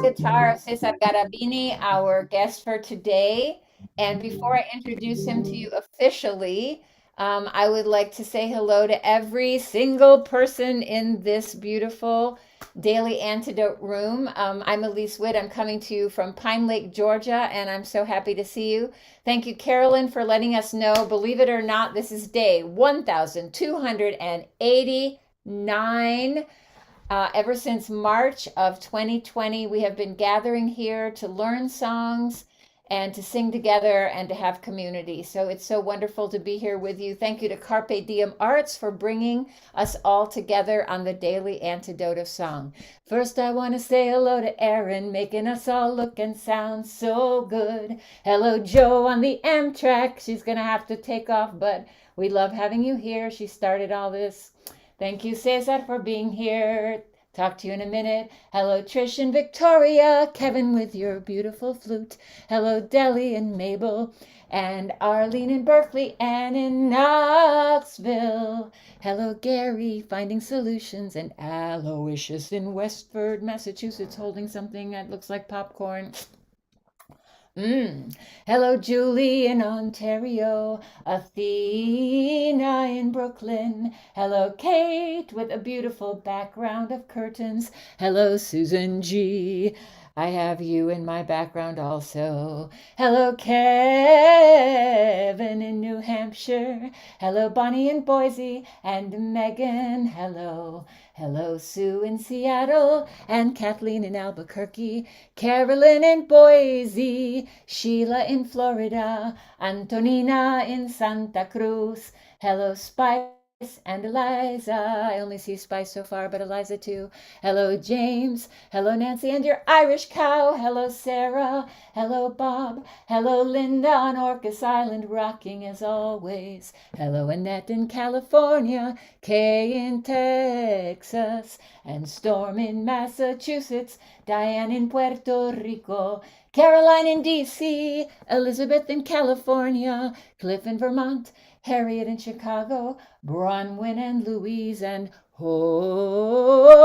guitar of Cesar Garabini, our guest for today. And before I introduce him to you officially, I would like to say hello to every single person in this beautiful Daily Antidote room. I'm Elise Witt. I'm coming to you from Pine Lake, Georgia, and I'm so happy to see you. Thank you, Carolyn, for letting us know. Believe it or not, this is day 1289. Ever since March of 2020, we have been gathering here to learn songs and to sing together and to have community. So it's so wonderful to be here with you. Thank you to Carpe Diem Arts for bringing us all together on the Daily Antidote of Song. First, I want to say hello to Erin, making us all look and sound so good. Hello, Joe on the Amtrak. She's going to have to take off, but we love having you here. She started all this. Thank you, Cesar, for being here. Talk to you in a minute. Hello, Trish and Victoria. Kevin with your beautiful flute. Hello, Deli and Mabel. And Arlene in Berkeley and in Knoxville. Hello, Gary, finding solutions. And Aloysius in Westford, Massachusetts, holding something that looks like popcorn. Hello, Julie in Ontario, Athena in Brooklyn. Hello, Kate with a beautiful background of curtains. Hello, Susan G. I have you in my background also. Hello, Kevin in New Hampshire. Hello, Bonnie in Boise and Megan. Hello. Hello, Sue in Seattle and Kathleen in Albuquerque, Carolyn in Boise, Sheila in Florida, Antonina in Santa Cruz. Hello, Spice and Eliza. I only see Spice so far, but Eliza too. Hello, James. Hello, Nancy and your Irish cow. Hello, Sarah. Hello, Bob. Hello, Linda on Orcas Island, rocking as always. Hello, Annette in California, Kay in Texas, and Storm in Massachusetts, Diane in Puerto Rico, Caroline in DC, Elizabeth in California, Cliff in Vermont, Harriet in Chicago, Bronwyn and Louise, and Hoda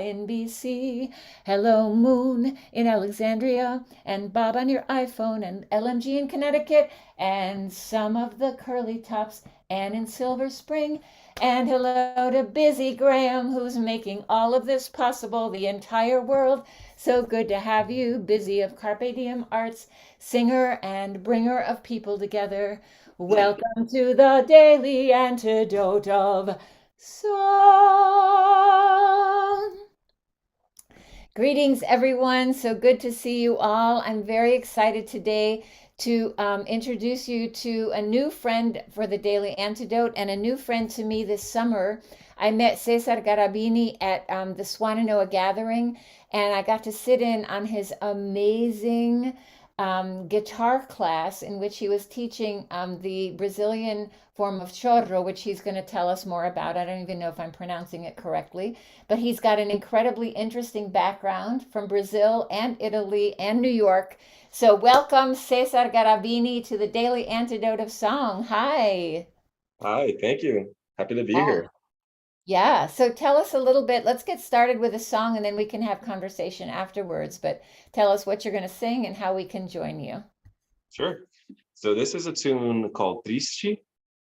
in BC. Hello, Moon in Alexandria, and Bob on your iPhone, and LMG in Connecticut, and some of the curly tops, Anne in Silver Spring. And hello to Busy Graham, who's making all of this possible, the entire world. So good to have you, Busy of Carpe Diem Arts, singer and bringer of people together. Welcome to the Daily Antidote of Song. Greetings, everyone. So good to see you all. I'm very excited today to introduce you to a new friend for the Daily Antidote and a new friend to me this summer. I met Cesar Garabini at the Swannanoa Gathering, and I got to sit in on his amazing guitar class in which he was teaching the Brazilian form of chorro, which he's going to tell us more about. I don't even know if I'm pronouncing it correctly, but he's got an incredibly interesting background from Brazil and Italy and New York. So welcome, Cesar Garabini, to the Daily Antidote of Song. Hi. Hi, thank you. Happy to be Yeah. here. Yeah. So tell us a little bit. Let's get started with a song and then we can have conversation afterwards. But tell us what you're going to sing and how we can join you. Sure. So this is a tune called Triste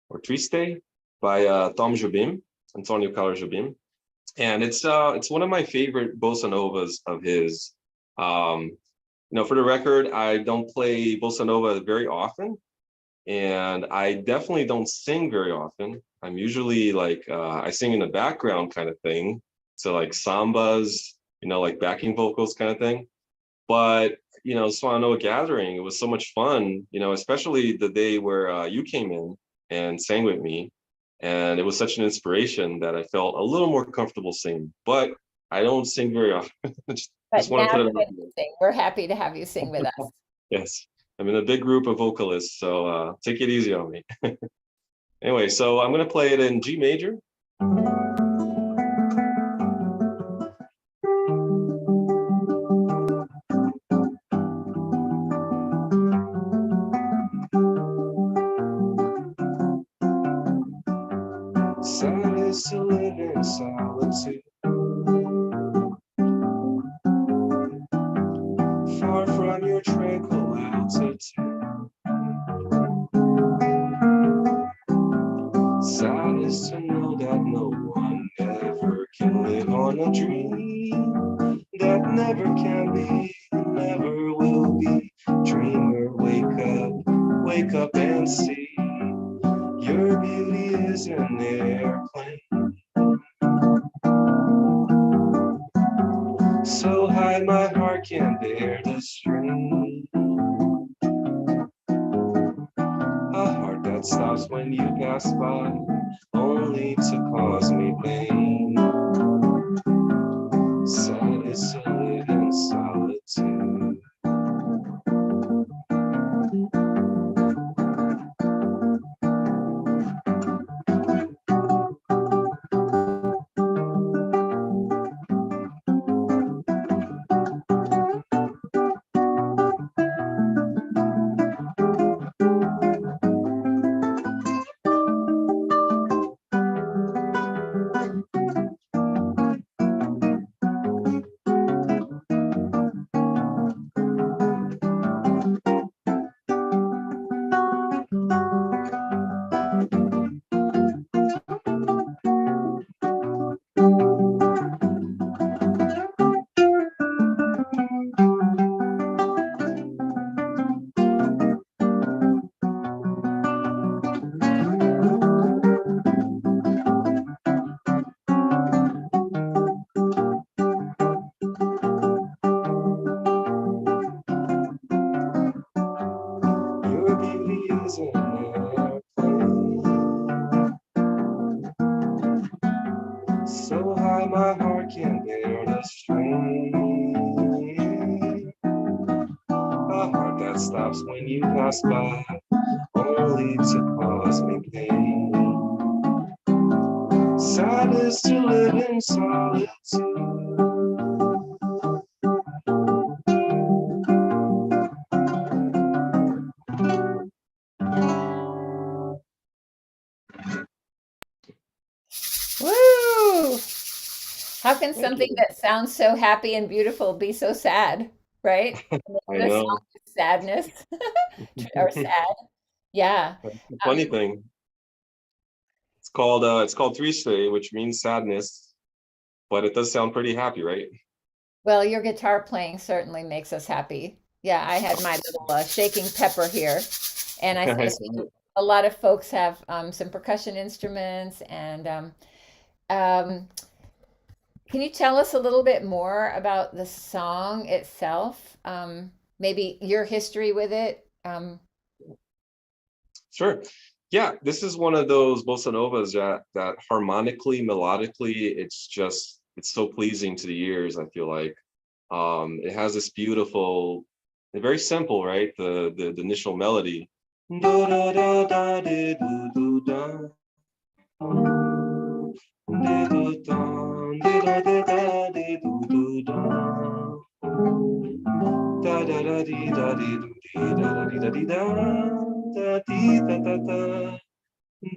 or Triste by Tom Jobim, Antonio Carlos Jobim. And it's one of my favorite bossa novas of his. For the record, I don't play bossa nova very often, and I definitely don't sing very often. I'm usually like I sing in the background kind of thing. So like sambas, like backing vocals kind of thing. But Swannanoa Gathering, it was so much fun, especially the day where you came in and sang with me. And it was such an inspiration that I felt a little more comfortable singing. But I don't sing very often. just But want to now put it you're out going to sing. We're happy to have you sing with us. there. Yes. I'm in a big group of vocalists, so take it easy on me. Anyway, so I'm going to play it in G major. Sad is to live in solitude. I'm your tranquil altitude. Sad is to know that no one ever can live on a dream that never can be, never will be. Dreamer, wake up and see. Your beauty is an airplane, so high my heart can't bear the strain. A heart that stops when you pass by, only to cause me pain. Sad is to live in solitude. Your beauty is an airplane, so high my heart can't bear the strain. A heart that stops when you pass by, only to cause me pain. Sad is to live in solitude. Woo! How can Thank something you. that sounds so happy and beautiful be so sad, right? I The song know. is sadness or sad. Yeah. That's the funny Um, thing. It's called Triste, which means sadness, but it does sound pretty happy, right? well, your guitar playing certainly makes us happy. Yeah, I had my little shaking pepper here, and I I see saw it. a lot of folks have some percussion instruments. And um, can you tell us a little bit more about the song itself? Maybe your history with it? Sure. Yeah, this is one of those bossa novas that harmonically, melodically, it's so pleasing to the ears, I feel like. It has this beautiful, very simple, right? The initial melody. Do, da, da, da, di, do, do, da. Di, do, da, di, da, di, da, di, do, do, da. Da da da di da di do di da da di da di da da di da da da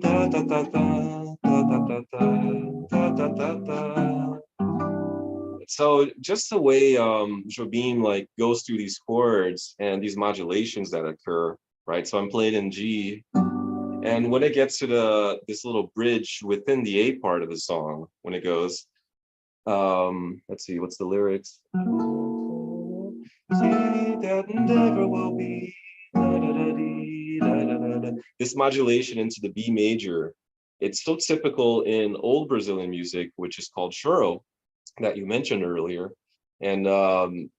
da da da da da da da da da da. So just the way Jobim like goes through these chords and these modulations that occur, right? So I'm playing in G, and when it gets to the this little bridge within the A part of the song, when it goes, let's see, what's the lyrics? That never will be. This modulation into the B major, it's so typical in old Brazilian music, which is called choro, that you mentioned earlier, and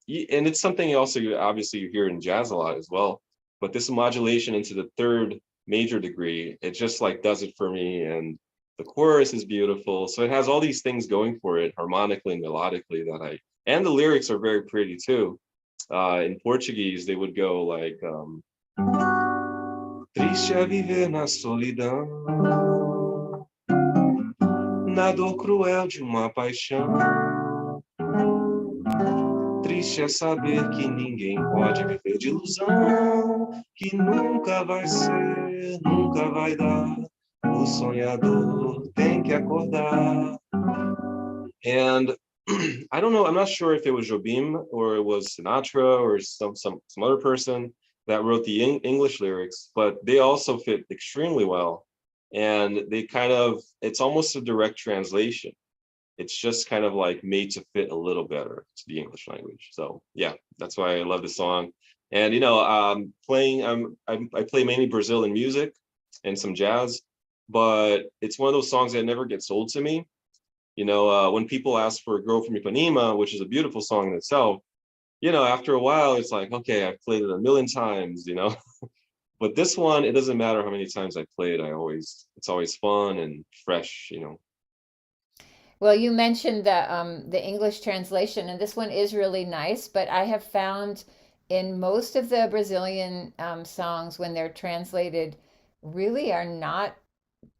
it's something also obviously you hear in jazz a lot as well. But this modulation into the third major degree, it just like does it for me, and the chorus is beautiful. So it has all these things going for it, harmonically and melodically, and the lyrics are very pretty too. In Portuguese, they would go like, triste é viver na solidão, na dor cruel de uma paixão. Triste é saber que ninguém pode viver de ilusão, que nunca vai ser, nunca vai dar. O sonhador tem que acordar. And I don't know. I'm not sure if it was Jobim or it was Sinatra or some other person that wrote the English lyrics, but they also fit extremely well. And they kind of, it's almost a direct translation. It's just kind of like made to fit a little better to the English language. So yeah, that's why I love the song. And playing, I play mainly Brazilian music and some jazz, but it's one of those songs that never gets old to me. When people ask for "Girl from Ipanema," which is a beautiful song in itself, after a while, it's like, okay, I've played it a million times. But this one, it doesn't matter how many times I play it. It's always fun and fresh. Well, you mentioned the English translation, and this one is really nice, but I have found in most of the Brazilian songs when they're translated really are not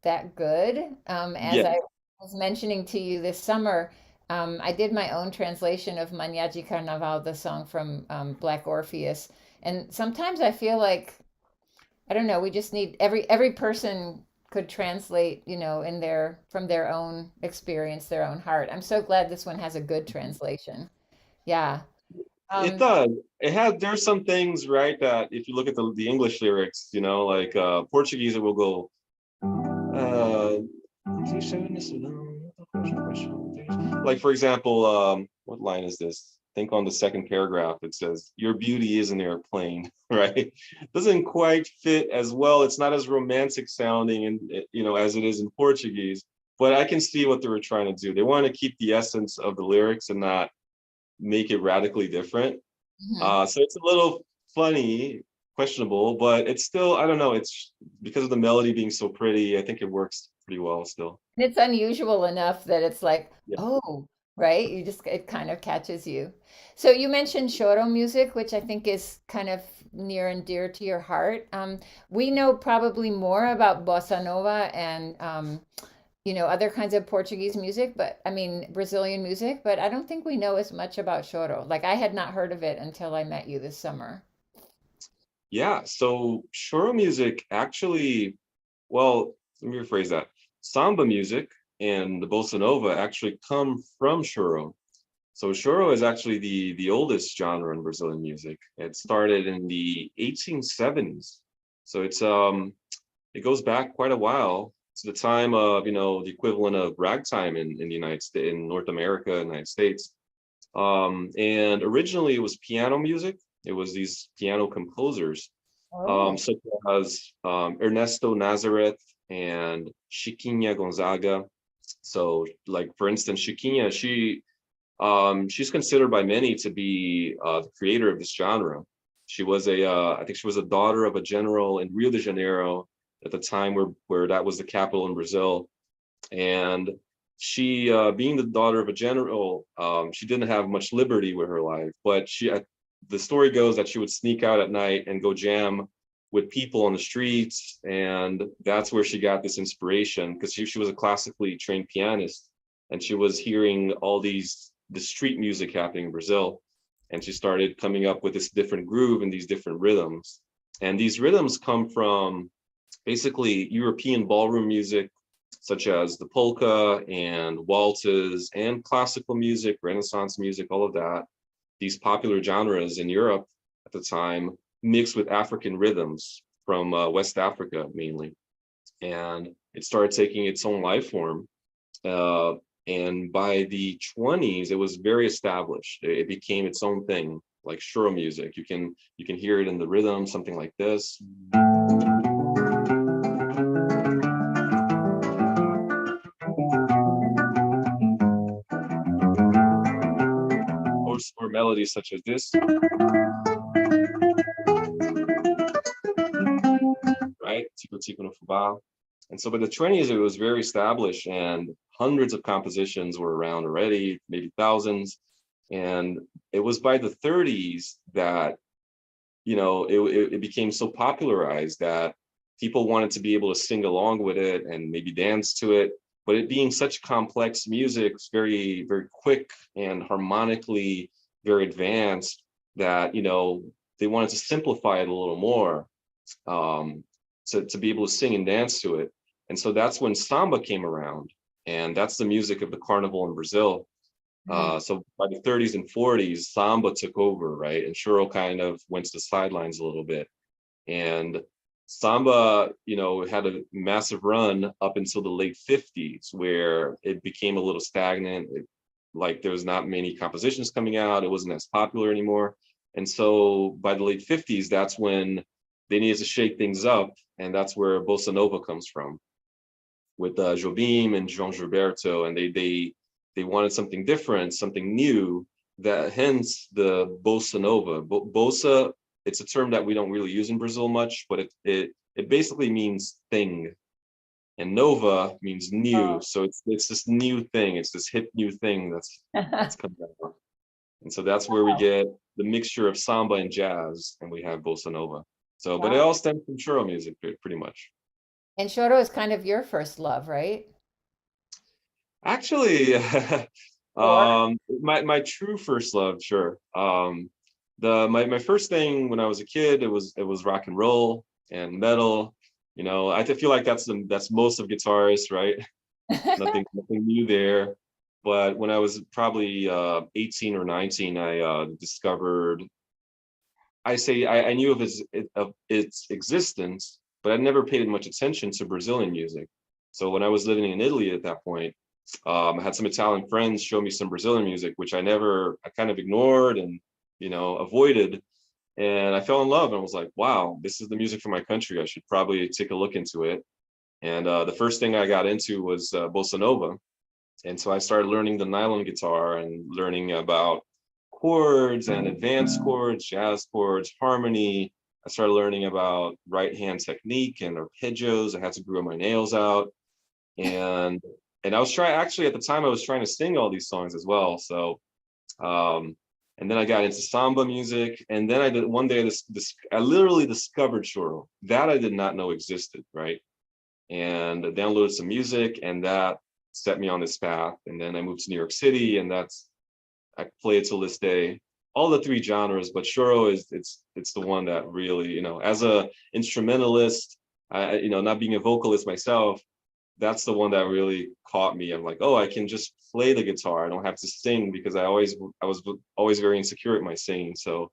that good. As Yeah. I was mentioning to you this summer, I did my own translation of Manhã de Carnaval, the song from Black Orpheus. And sometimes I feel like, I don't know, we just need every person could translate, in their from their own experience, their own heart. I'm so glad this one has a good translation. Yeah. It Um, does. There's some things, right, that if you look at the English lyrics, like Portuguese, it will go, uh, like for example, what line is this? I think on the second paragraph it says, "Your beauty is an airplane," right? Doesn't quite fit as well. It's not as romantic sounding, and as it is in Portuguese. But I can see what they were trying to do. They want to keep the essence of the lyrics and not make it radically different. mhm. So it's a little funny, questionable, but it's still, I don't know, it's because of the melody being so pretty, I think it works pretty well still. And it's unusual enough that it's like, Yeah. oh, right? It kind of catches you. So you mentioned choro music, which I think is kind of near and dear to your heart. We know probably more about bossa nova and other kinds of Portuguese music, but I mean Brazilian music, but I don't think we know as much about choro. Like I had not heard of it until I met you this summer. Yeah, so choro music actually, well, let me rephrase that. Samba music and the bossa nova actually come from choro. So choro is actually the oldest genre in Brazilian music. It started in the 1870s. So it goes back quite a while to the time of the equivalent of ragtime in the United States, in North America, United States. And originally it was piano music. It was these piano composers, Oh. such as Ernesto Nazareth and Chiquinha Gonzaga. So, like for instance, Chiquinha, she's considered by many to be the creator of this genre. I think she was a daughter of a general in Rio de Janeiro at the time where that was the capital in Brazil. And she, being the daughter of a general, she didn't have much liberty with her life. But the story goes that she would sneak out at night and go jam with people on the streets, and that's where she got this inspiration because she was a classically trained pianist, and she was hearing all the street music happening in Brazil, and she started coming up with this different groove and these different rhythms. And these rhythms come from basically European ballroom music, such as the polka and waltzes and classical music, Renaissance music, all of that. These popular genres in Europe at the time mixed with African rhythms from West Africa mainly. And it started taking its own life form. Uh, and by the 20s, it was very established. It became its own thing, like choro music. You can hear it in the rhythm, something like this. Or melodies such as this, right? Tico Tico no Fubá. And so by the 20s, it was very established, and hundreds of compositions were around already, maybe thousands. And it was by the 30s that, it became so popularized that people wanted to be able to sing along with it and maybe dance to it. But it being such complex music, it's very, very quick and harmonically very advanced that, they wanted to simplify it a little more, um, to be able to sing and dance to it. And so that's when samba came around, and that's the music of the carnival in Brazil. Mm. So by the 30s and 40s, samba took over, right? And choro kind of went to the sidelines a little bit. And samba, had a massive run up until the late 50s, where it became a little stagnant. Like there was not many compositions coming out. It wasn't as popular anymore. And so by the late 50s, that's when they needed to shake things up. And that's where bossa nova comes from with Jobim and João Gilberto. And they wanted something different, something new, that hence the bossa nova. Bossa, it's a term that we don't really use in Brazil much, but it basically means thing, and nova means new. So it's this new thing. It's this hip new thing that's coming out, and so that's where we get the mixture of samba and jazz, and we have bossa nova. So, but it Wow. all stems from choro music, pretty much. And choro is kind of your first love, right? Actually, Or my true first love, sure. The my first thing when I was a kid, it was rock and roll and metal. I feel like that's most of guitarists, right? Nothing new there. But when I was probably 18 or 19, I discovered. I knew of its existence, but I never paid much attention to Brazilian music. So when I was living in Italy at that point, I had some Italian friends show me some Brazilian music, which I kind of ignored and avoided. And I fell in love and was like, wow, this is the music for my country. I should probably take a look into it. And the first thing I got into was bossa nova. And so I started learning the nylon guitar and learning about chords and advanced chords, jazz chords, harmony. I started learning about right hand technique and arpeggios. I had to grow my nails out. And I was trying, actually at the time I was trying to sing all these songs as well. So um and then I got into samba music, and then I did one day this I literally discovered choro that I did not know existed, right? And I downloaded some music, and that set me on this path. And then I moved to New York City, and I play it till this day, all the three genres. But choro it's the one that really, as a instrumentalist, not being a vocalist myself, that's the one that really caught me. I'm like, oh, I can just play the guitar. I don't have to sing, because I was always very insecure at my singing. So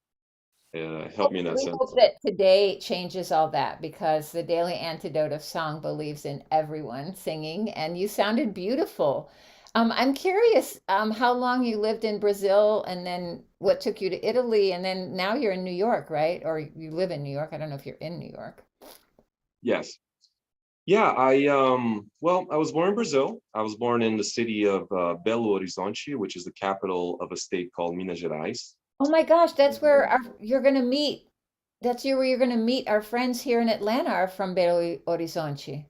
it helped me in that we sense. hope that today changes all that, because the Daily Antidote of Song believes in everyone singing, and you sounded beautiful. I'm curious how long you lived in Brazil, and then what took you to Italy, and then now you're in New York, right? Or you live in New York. I don't know if you're in New York. Yes. Yeah, I was born in Brazil. I was born in the city of Belo Horizonte, which is the capital of a state called Minas Gerais. Oh my gosh, that's where you're going to meet. That's where you're going to meet our friends here in Atlanta are from Belo Horizonte.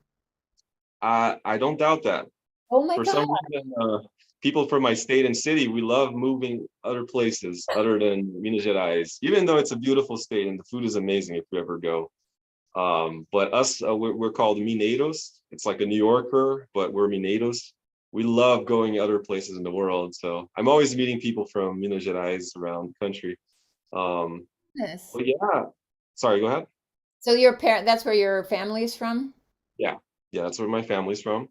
I don't doubt that. Oh my For God. some reason, people from my state and city, we love moving other places other than Minas Gerais, even though it's a beautiful state and the food is amazing if you ever go. But us, we're called Mineiros. It's like a New Yorker, but we're Mineiros. We love going other places in the world. So I'm always meeting people from Minas Gerais around the country. Um, Yes. but yeah, sorry, go ahead. So your parent, that's where your family is from? Yeah, yeah, that's where my family's from.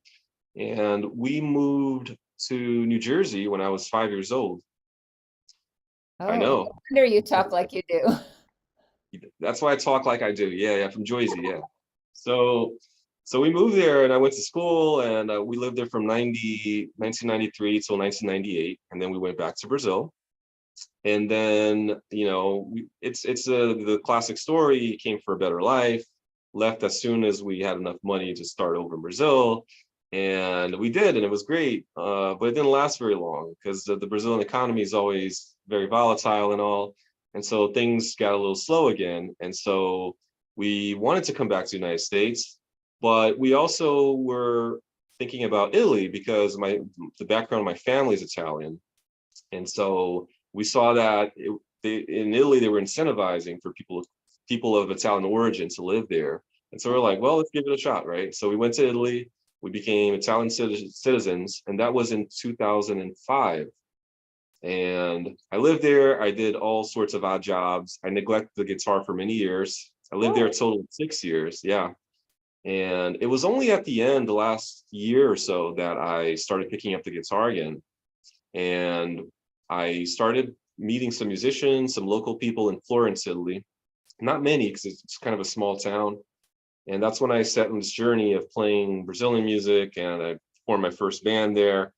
And we moved to New Jersey when I was 5 years old. I Oh, no know. wonder you talk like you do. That's why I talk like I do. Yeah, yeah, from Jersey. Yeah. So, so we moved there, and I went to school, and we lived there from 1993 till 1998, and then we went back to Brazil. And then, it's the classic story. He came for a better life, left as soon as we had enough money to start over in Brazil, and we did, and it was great. But it didn't last very long, because the Brazilian economy is always very volatile and all, and so things got a little slow again. And so we wanted to come back to the United States, but we also were thinking about Italy, because the background of my family is Italian, and so we saw that in Italy they were incentivizing for people of Italian origin to live there. And so we're like, well, let's give it a shot, right? So we went to Italy, we became Italian citizens, and that was in 2005. And I lived there. I did all sorts of odd jobs. I neglected the guitar for many years. I lived there a Oh, total of 6 years. Yeah. And it was only at the end, the last year or so, that I started picking up the guitar again. and I started meeting some musicians, some local people in Florence, Italy. Not many, because it's kind of a small town. And that's when I set on this journey of playing Brazilian music, and I formed my first band there.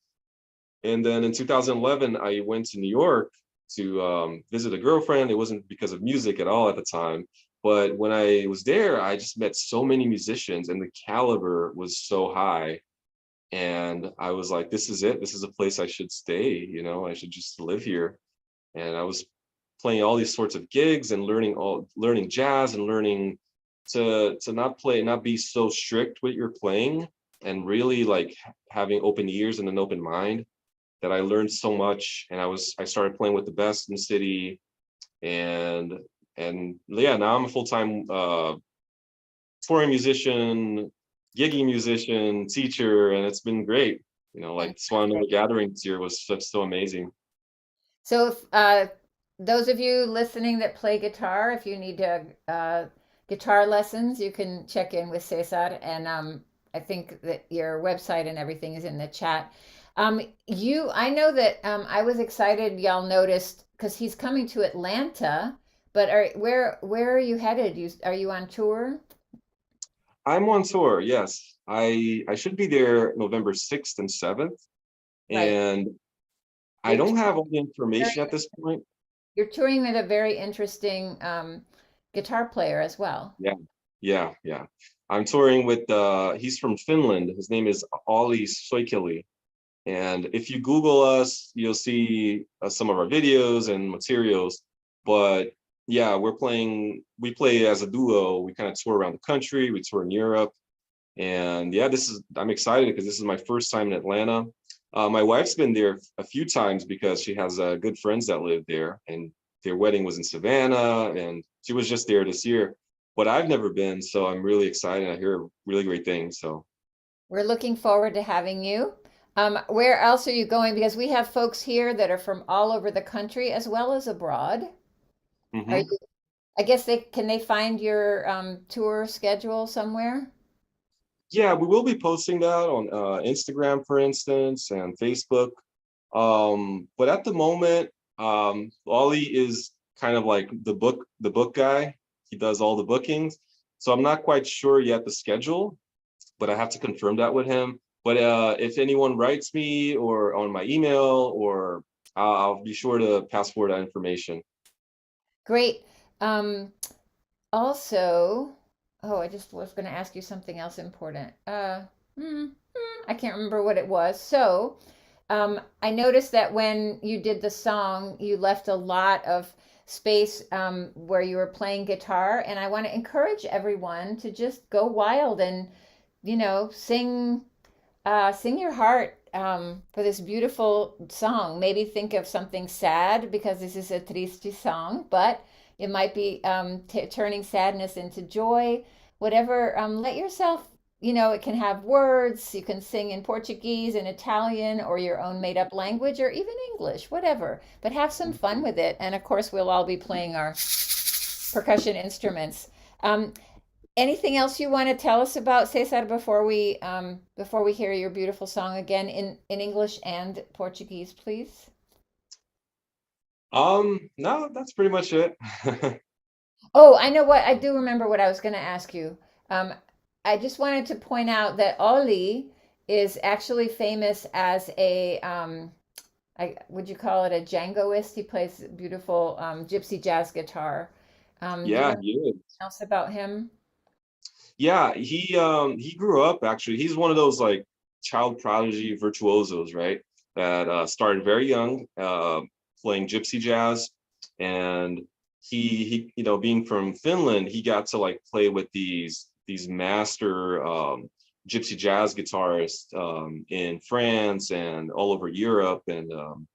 And then in 2011, I went to New York to visit a girlfriend. It wasn't because of music at all at the time. But when I was there, I just met so many musicians, and the caliber was so high. And I was like, this is it. This is a place I should stay. I should just live here. And I was playing all these sorts of gigs and learning jazz and learning to not be so strict with your playing, and really like having open ears and an open mind, that I learned so much. And I started playing with the best in the city. And yeah, now I'm a full-time touring musician, gigging musician, teacher, and it's been great. Like Swan and the Gathering this year was just so amazing. So, if, those of you listening that play guitar, if you need guitar lessons, you can check in with Cesar. And I think that your website and everything is in the chat. I know that I was excited. Y'all noticed because he's coming to Atlanta. But where are you headed? Are you on tour? I'm on tour, yes. I should be there November 6th and 7th. Right. And I You're don't have all the very, information at this point. you're touring with a very interesting guitar player as well. Yeah, yeah. I'm touring with he's from Finland. His name is Olli Soikeli. And if you Google us, you'll see some of our videos and materials. But yeah, we play as a duo. We kind of tour around the country, we tour in Europe. And yeah, I'm excited because this is my first time in Atlanta. My wife's been there a few times because she has good friends that live there, and their wedding was in Savannah, and she was just there this year. But I've never been, so I'm really excited. I hear really great things. So We're looking forward to having you. Where else are you going? Because we have folks here that are from all over the country as well as abroad. Are mhm. you, I guess they find your tour schedule somewhere? Yeah, we will be posting that on Instagram, for instance, and Facebook. But at the moment, Ollie is kind of like the book guy. He does all the bookings. So I'm not quite sure yet the schedule, but I have to confirm that with him. But if anyone writes me or on my email, or I'll be sure to pass forward that information. Great. Um, Also, oh, I just was going to ask you something else important. I can't remember what it was. So, I noticed that when you did the song, you left a lot of space where you were playing guitar, and I want to encourage everyone to just go wild and, sing your heart for this beautiful song. Maybe think of something sad because this is a triste song, but it might be turning sadness into joy. Whatever, let yourself, it can have words. You can sing in Portuguese and Italian or your own made up language or even English, whatever. But have some fun with it. And of course, we'll all be playing our percussion instruments. Um, Anything else you want to tell us about Cesar before we hear your beautiful song again in English and Portuguese, please? No, that's pretty much it. Oh, I know what I do remember what I was going to ask you. Um, I just wanted to point out that Oli is actually famous as would you call it a jangoist? He plays beautiful gypsy jazz guitar. Do you Yeah, want he is. to else about him? Yeah, he grew up actually. He's one of those like child prodigy virtuosos, right? That started very young, playing gypsy jazz, and he being from Finland, he got to like play with these master gypsy jazz guitarists in France and all over Europe and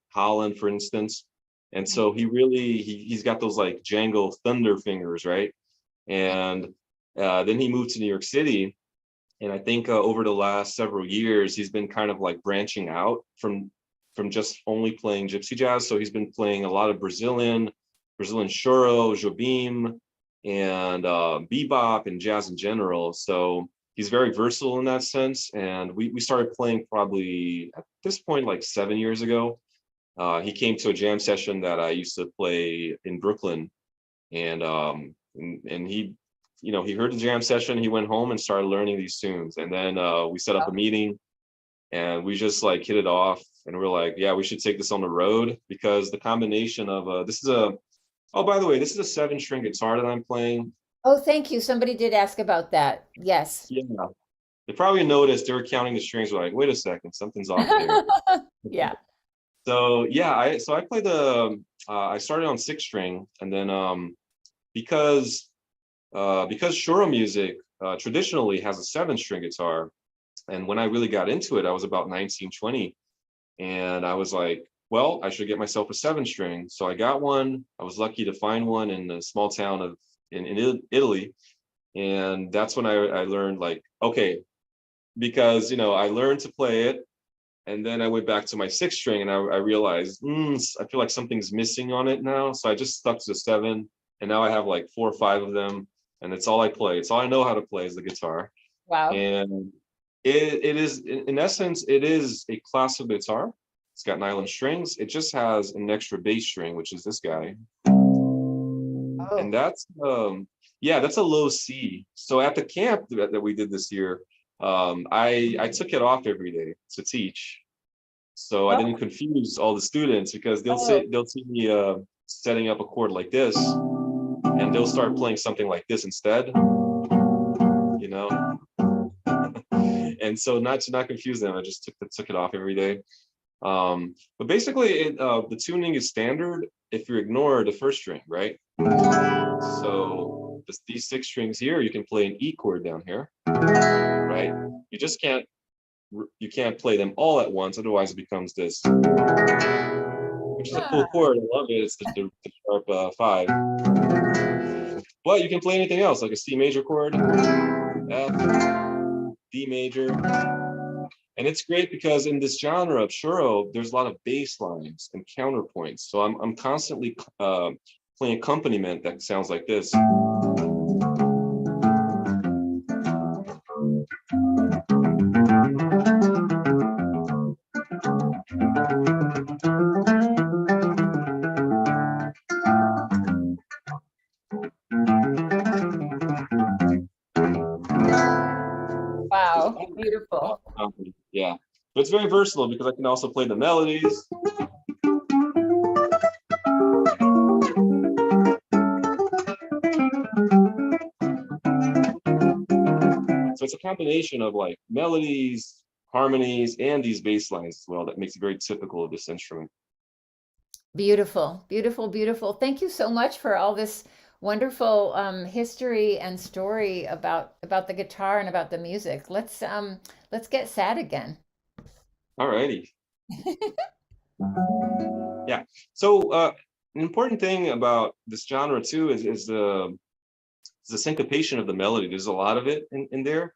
Holland, for instance. And so he's got those like Django Thunder fingers, right? And then he moved to New York City, and I think over the last several years, he's been kind of like branching out from just only playing gypsy jazz. So he's been playing a lot of Brazilian choro, jobim, and bebop and jazz in general. So he's very versatile in that sense. And we started playing probably at this point like 7 years ago. He came to a jam session that I used to play in Brooklyn, and he, he heard the jam session. He went home and started learning these tunes, and then we set up a meeting, and we just like hit it off. And we're like, yeah, we should take this on the road, because the combination of this is a oh, by the way, this is a 7-string guitar that I'm playing. Oh, thank you. Somebody did ask about that. Yes. Yeah, they probably noticed they were counting the strings. We're like, wait a second, something's off there. Yeah. So yeah, I played the I started on 6-string, and then because Shoro music traditionally has a 7-string guitar, and when I really got into it, I was about 19, 20, and I was like, well, I should get myself a 7-string. So I got one. I was lucky to find one in a small town in Italy, and that's when I learned, like, okay, because I learned to play it, and then I went back to my 6-string, and I realized I feel like something's missing on it now. So I just stuck to the 7, and now I have like 4 or 5 of them, and it's all I play. It's all I know how to play is the guitar. Wow. And it is, in essence, it is a classical guitar. It's got nylon strings. It just has an extra bass string, which is this guy, and Oh, that's yeah, that's a low C. So at the camp that we did this year, I took it off every day to teach, so I didn't oh, confuse all the students, because oh, they'll see me setting up a chord like this, and they'll start playing something like this instead, you know. And so, not to not confuse them, I just took it off every day. But basically, the tuning is standard if you ignore the 1st string, right? So these 6 strings here, you can play an E chord down here, right? You just can't play them all at once, otherwise it becomes this, which is a cool ah, chord. I love it. It's the sharp 5. But you can play anything else, like a C major chord, F, D major. And it's great because in this genre of shuro, there's a lot of bass lines and counterpoints. So I'm constantly playing accompaniment that sounds like this. wow. Beautiful. Yeah, but it's very versatile because I can also play the melodies. So it's a combination of like melodies, harmonies, and these bass lines as well that makes it very typical of this instrument. Beautiful, beautiful, beautiful. Thank you so much for all this wonderful history and story about the guitar and about the music. Let's get sad again. All righty. Yeah. So an important thing about this genre too is the syncopation of the melody. There's a lot of it in there,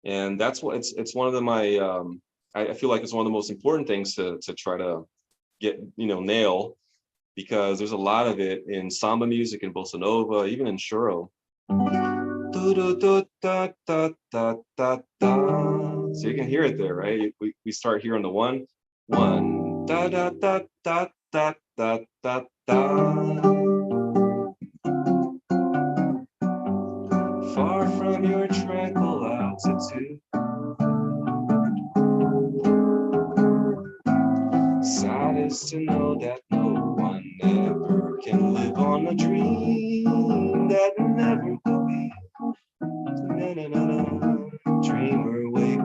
and that's what it's one of my I feel like it's one of the most important things to try to get nail, because there's a lot of it in samba music and bossa nova, even in shuro. So you can hear it there, right? We start here on the one da da da da da da da da. Far from your tranquil altitude, sad is to know that no one ever can live on a dream that never will be. Dreamer, wake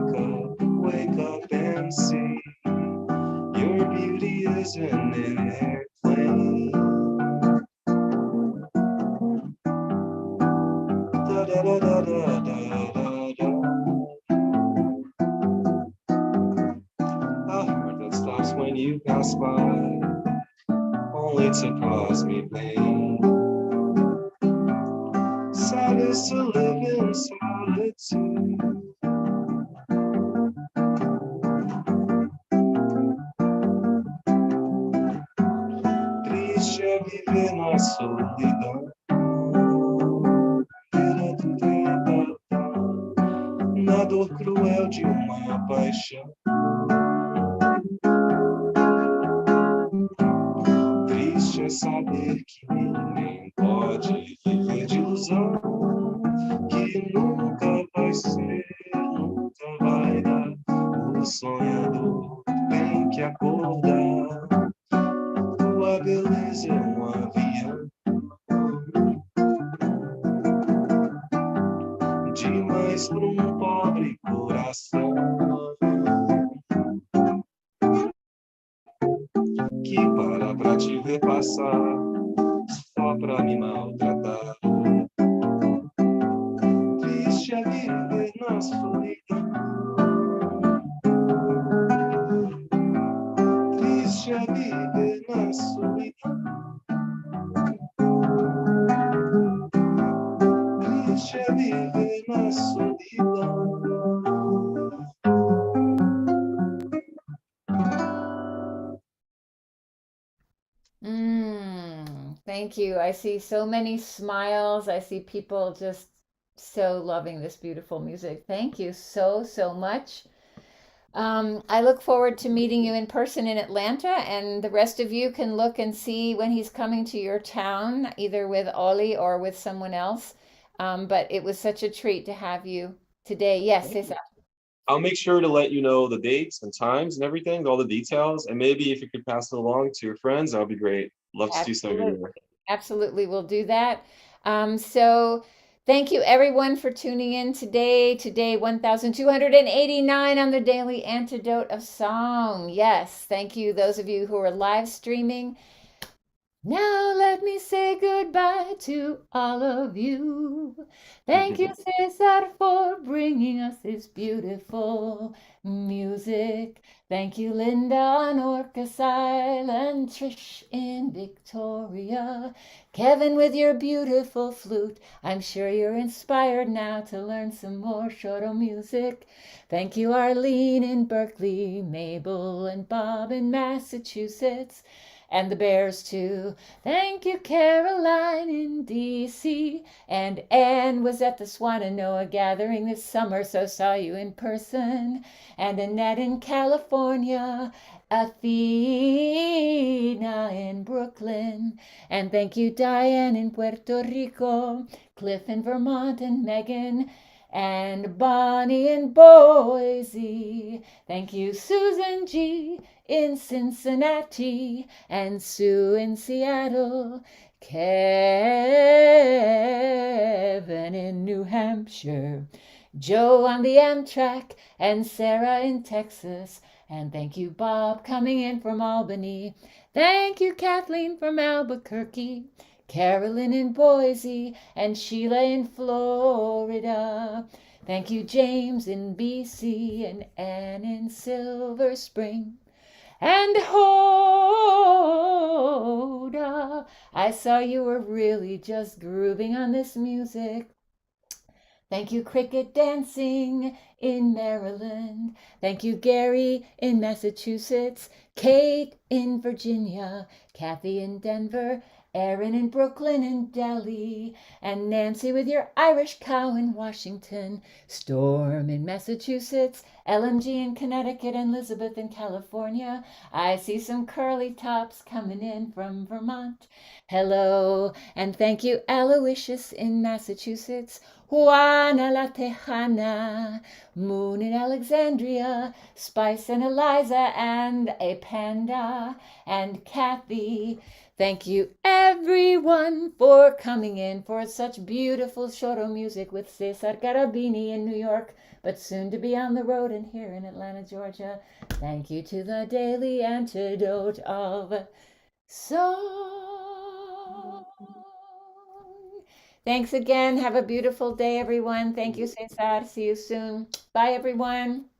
up and see. Your beauty is an airplane. Da, da, da, da, da, da, da, da. A heart that stops when you pass by, only to cause me pain. Sad is to live in solitude. Triste é viver na solidão. Na dor cruel de uma paixão. é saber que ninguém pode viver de ilusão, que nunca vai ser, nunca vai dar. O sonhador tem que acordar. Tua beleza é um avião demais para um pobre coração que para pra te ver passar só pra me maltratar. Triste é viver na solidão, triste é viver na solidão, triste é viver na solidão. Thank you. I see so many smiles. I see people just so loving this beautiful music. Thank you so, so much. I look forward to meeting you in person in Atlanta, and the rest of you can look and see when he's coming to your town, either with Ollie or with someone else. But it was such a treat to have you today. Yes, Cesar. I'll make sure to let you know the dates and times and everything, all the details. And maybe if you could pass it along to your friends, that would be great. Love to see some of Absolutely. you. Absolutely, we'll do that. So thank you everyone for tuning in today. Today, 1289 on the Daily Antidote of Song. Yes, thank you, those of you who are live streaming. Now let me say goodbye to all of you. Thank you, Cesar, for bringing us this beautiful music. Thank you, Linda on Orcas Island, Trish in Victoria, Kevin with your beautiful flute. I'm sure you're inspired now to learn some more choro music. Thank you, Arlene in Berkeley, Mabel and Bob in Massachusetts, and the Bears too. Thank you, Caroline in DC. And Anne was at the Swananoa gathering this summer, so saw you in person. And Annette in California, Athena in Brooklyn. And thank you, Diane in Puerto Rico, Cliff in Vermont, and Megan and Bonnie in Boise. Thank you, Susan G in Cincinnati, and Sue in Seattle, Kevin in New Hampshire, Joe on the Amtrak, and Sarah in Texas. And thank you, Bob, coming in from Albany. Thank you, Kathleen from Albuquerque, Carolyn in Boise, and Sheila in Florida. Thank you, James in BC, and Anne in Silver Spring. And Hoda, I saw you were really just grooving on this music. Thank you, Cricket Dancing in Maryland. Thank you, Gary in Massachusetts, Kate in Virginia, Kathy in Denver, Erin in Brooklyn and Delhi, and Nancy with your Irish cow in Washington, Storm in Massachusetts, LMG in Connecticut, and Elizabeth in California. I see some curly tops coming in from Vermont. Hello, and thank you, Aloysius in Massachusetts, Juana La Tejana, Moon in Alexandria, Spice and Eliza, and a panda, and Kathy. Thank you, everyone, for coming in for such beautiful choro music with Cesar Garabini in New York, but soon to be on the road and here in Atlanta, Georgia. Thank you to the Daily Antidote of Song. Thanks again. Have a beautiful day, everyone. Thank you, Cesar. See you soon. Bye, everyone.